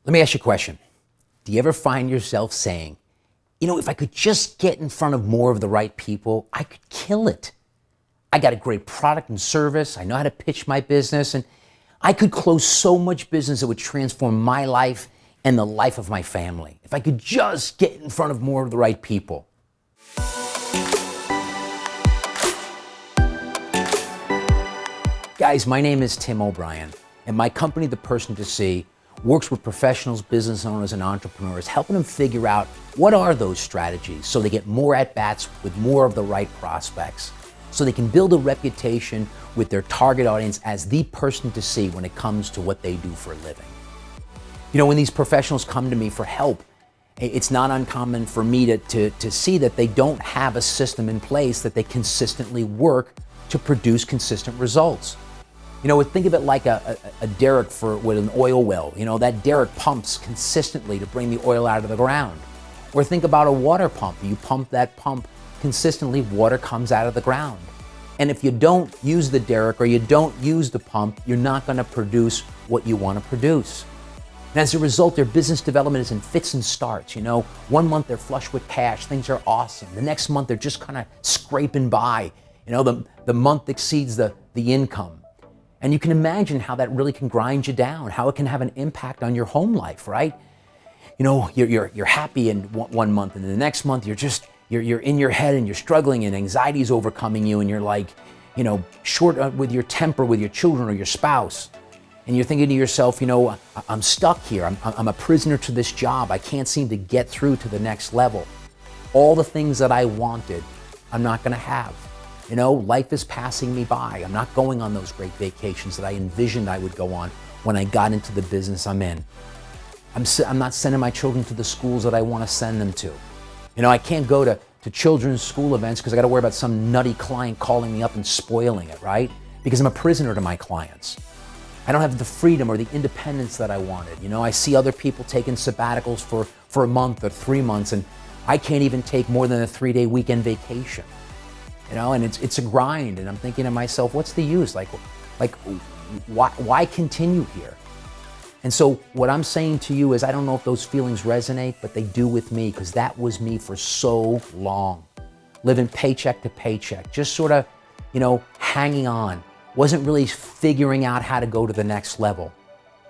Let me ask you a question. Do you ever find yourself saying, if I could just get in front of more of the right people, I could kill it. I got a great product and service. I know how to pitch my business, and I could close so much business that would transform my life and the life of my family. If I could just get in front of more of the right people. Guys, my name is Tim O'Brien, and my company, The Person to See, works with professionals, business owners, and entrepreneurs, helping them figure out what are those strategies so they get more at-bats with more of the right prospects, so they can build a reputation with their target audience as the person to see when it comes to what they do for a living. When these professionals come to me for help, it's not uncommon for me to see that they don't have a system in place that they consistently work to produce consistent results. Think of it like a derrick with an oil well. That derrick pumps consistently to bring the oil out of the ground. Or think about a water pump. You pump that pump consistently, water comes out of the ground. And if you don't use the derrick or you don't use the pump, you're not going to produce what you want to produce. And as a result, their business development is in fits and starts. 1 month they're flush with cash, things are awesome. The next month they're just kind of scraping by. The month exceeds the income. And you can imagine how that really can grind you down, how it can have an impact on your home life, right? You're happy in one month, and the next month you're in your head and you're struggling and anxiety is overcoming you, and you're like, short with your temper with your children or your spouse. And you're thinking to yourself, I'm stuck here. I'm a prisoner to this job. I can't seem to get through to the next level. All the things that I wanted, I'm not gonna have. Life is passing me by. I'm not going on those great vacations that I envisioned I would go on when I got into the business I'm in. I'm not sending my children to the schools that I want to send them to. I can't go to children's school events because I got to worry about some nutty client calling me up and spoiling it, right? Because I'm a prisoner to my clients. I don't have the freedom or the independence that I wanted. I see other people taking sabbaticals for a month or 3 months, and I can't even take more than a 3-day weekend vacation. And it's a grind, and I'm thinking to myself, what's the use? Why continue here? And so what I'm saying to you is, I don't know if those feelings resonate, but they do with me, because that was me for so long. Living paycheck to paycheck, just sort of, hanging on. Wasn't really figuring out how to go to the next level.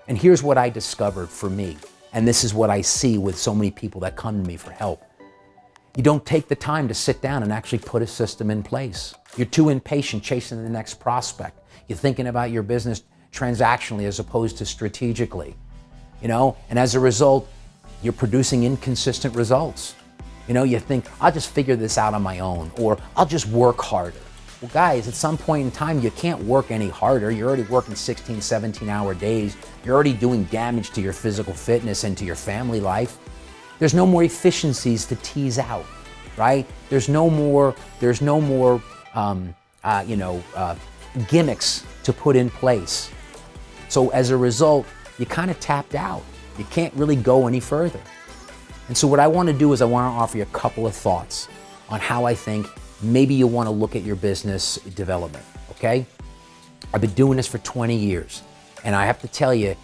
And here's what I discovered for me, and this is what I see with so many people that come to me for help. You don't take the time to sit down and actually put a system in place. You're too impatient chasing the next prospect. You're thinking about your business transactionally as opposed to strategically, and as a result, you're producing inconsistent results. You think, I'll just figure this out on my own, or I'll just work harder. Well, guys, at some point in time, you can't work any harder. You're already working 16, 17-hour days. You're already doing damage to your physical fitness and to your family life. There's no more efficiencies to tease out, right? There's no more gimmicks to put in place. So as a result, you kind of tapped out. You can't really go any further. And so what I want to do is I want to offer you a couple of thoughts on how I think maybe you want to look at your business development, okay? I've been doing this for 20 years, and I have to tell you,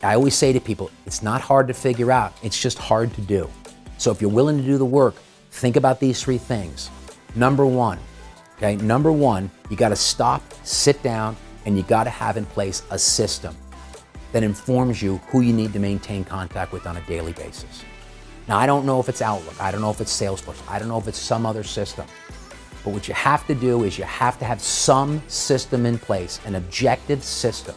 I always say to people, it's not hard to figure out, it's just hard to do. So if you're willing to do the work, think about these 3 things. Number one, you got to stop, sit down, and you got to have in place a system that informs you who you need to maintain contact with on a daily basis. Now, I don't know if it's Outlook, I don't know if it's Salesforce, I don't know if it's some other system, but what you have to do is you have to have some system in place, an objective system.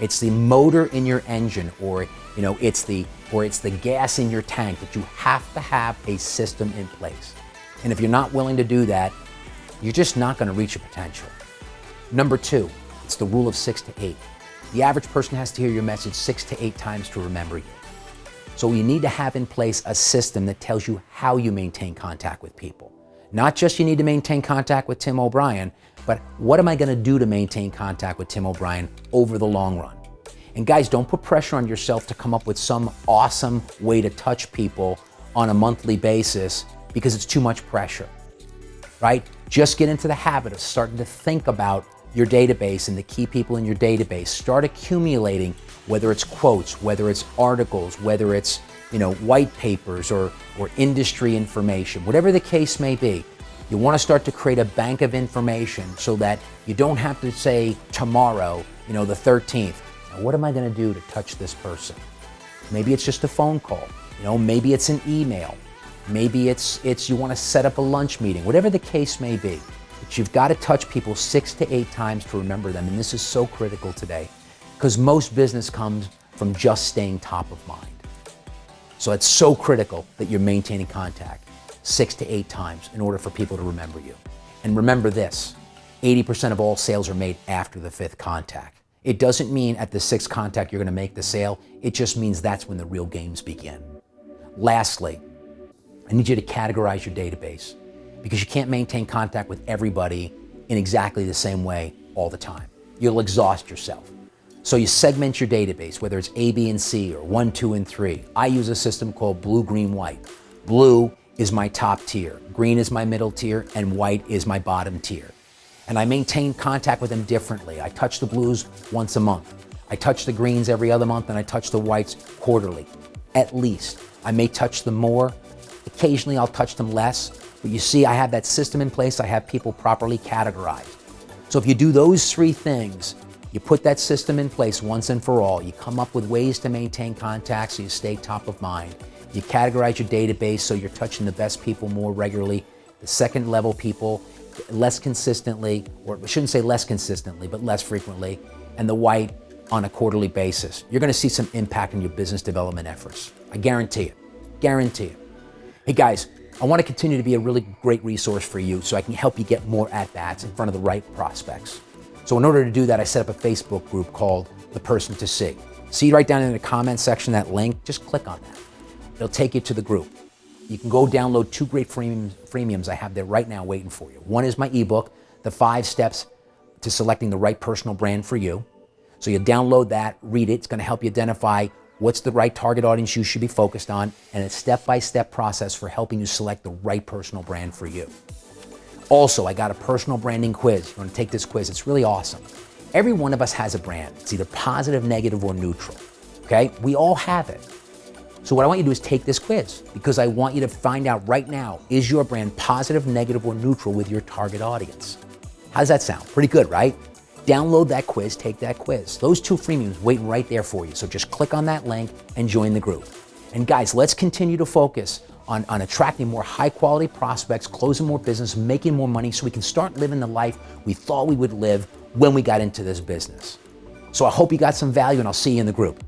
It's the motor in your engine, or it's the gas in your tank, that you have to have a system in place. And if you're not willing to do that, you're just not going to reach your potential. Number 2, it's the rule of 6 to 8. The average person has to hear your message 6 to 8 times to remember you. So you need to have in place a system that tells you how you maintain contact with people. Not just you need to maintain contact with Tim O'Brien, but what am I going to do to maintain contact with Tim O'Brien over the long run? And guys, don't put pressure on yourself to come up with some awesome way to touch people on a monthly basis, because it's too much pressure, right? Just get into the habit of starting to think about your database and the key people in your database. Start accumulating, whether it's quotes, whether it's articles, whether it's white papers or industry information, whatever the case may be. You want to start to create a bank of information so that you don't have to say tomorrow, the 13th, now what am I going to do to touch this person? Maybe it's just a phone call, maybe it's an email, maybe it's you want to set up a lunch meeting, whatever the case may be. But you've got to touch people 6 to 8 times to remember them, and this is so critical today because most business comes from just staying top of mind. So it's so critical that you're maintaining contact 6 to 8 times in order for people to remember you. And remember this, 80% of all sales are made after the 5th contact. It doesn't mean at the 6th contact you're going to make the sale. It just means that's when the real games begin. Lastly, I need you to categorize your database because you can't maintain contact with everybody in exactly the same way all the time. You'll exhaust yourself. So you segment your database, whether it's A, B, and C or 1, 2, and 3. I use a system called blue, green, white. Blue is my top tier, green is my middle tier, and white is my bottom tier. And I maintain contact with them differently. I touch the blues once a month. I touch the greens every other month, and I touch the whites quarterly, at least. I may touch them more. Occasionally I'll touch them less, but you see I have that system in place. I have people properly categorized. So if you do those 3 things, you put that system in place once and for all. You come up with ways to maintain contact so you stay top of mind. You categorize your database so you're touching the best people more regularly, the second level people less consistently, or I shouldn't say less consistently, but less frequently, and the white on a quarterly basis. You're gonna see some impact in your business development efforts. I guarantee it, guarantee it. Hey guys, I wanna continue to be a really great resource for you so I can help you get more at-bats in front of the right prospects. So in order to do that, I set up a Facebook group called The Person to See. See right down in the comment section, that link, just click on that. It'll take you to the group. You can go download 2 great freemiums I have there right now waiting for you. One is my ebook, The 5 Steps to Selecting the Right Personal Brand for You. So you download that, read it. It's gonna help you identify what's the right target audience you should be focused on, and a step-by-step process for helping you select the right personal brand for you. Also, I got a personal branding quiz. You wanna take this quiz, it's really awesome. Every one of us has a brand. It's either positive, negative, or neutral, okay? We all have it. So what I want you to do is take this quiz because I want you to find out right now, is your brand positive, negative, or neutral with your target audience? How does that sound? Pretty good, right? Download that quiz, take that quiz. Those 2 freemiums waiting right there for you. So just click on that link and join the group. And guys, let's continue to focus on attracting more high quality prospects, closing more business, making more money so we can start living the life we thought we would live when we got into this business. So I hope you got some value and I'll see you in the group.